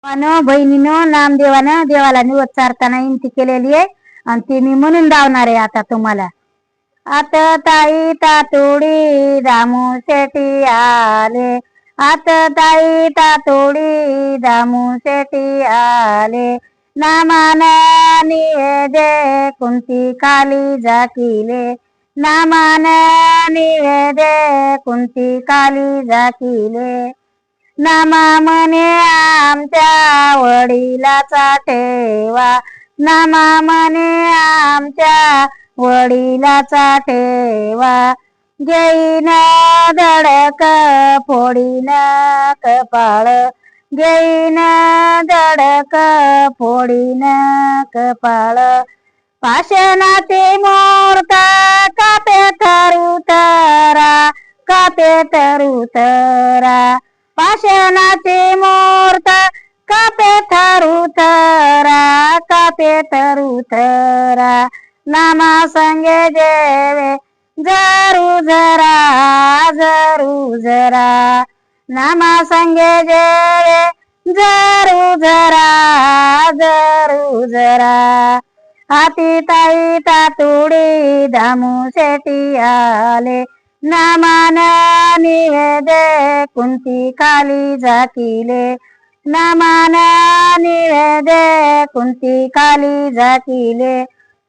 बहिणीनं नामदेवानं देवाला निवड चारताना विनंती केलेली आहे आणि ती मी म्हणून धावणार आहे आता तुम्हाला. आत ताई तातोडी दामू शेटी आले, आत ताई तातोडी दामू शेटी आले, नामाना निवेदे कुंती काली जाकिले, नामाना निवेदे कुंती काली जाकिले, नामा म्हणे आमच्या वडिलाचा ठेवा, नामा म्हणे आमच्या वडिलाचा ठेवा, घेईन धडक फोडीन कपाळ, घेईन धडक फोडीन कपाळ, पाषाणाचे मूर्त कापे थरुतरा, कापे थरुतरा, पाषाणाचे मूर्त कापे थरुतरा, कापे थरुतरा, नामा संगे जेवे जरू जरा, जरू जरा, नामा संगे जेवे जरू जरा, जरू जरा, हाती ताई तातोडी दामू शेटी आले, नामान निवेदे कुंती काली जाकिले, नामान निवेदे कुंती काली जाकिले,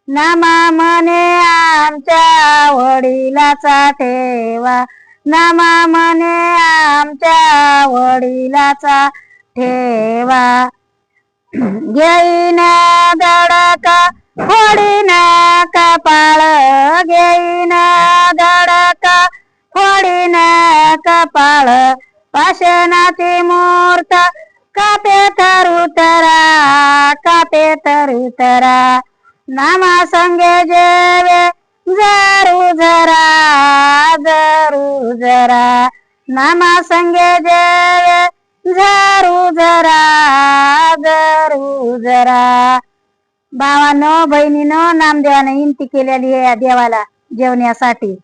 नामा म्हणे आमच्या वडिलाचा ठेवा, नामा म्हणे आमच्या वडिलाचा ठेवा, घेईन धडक फोडीन कपाळ, घेईन धडक फोडीन कपाळ, पाषाणाची मूर्त कापे थरुतरा, कापे थरुतरा, नामा संगे जेवे जरू जरा, जरू जरा, नामा संगे जेवे जरू जरा, जरू जरा. भावानं बहिणीनं नामदेवानं विनंती केलेली आहे देवाला जेवण्यासाठी.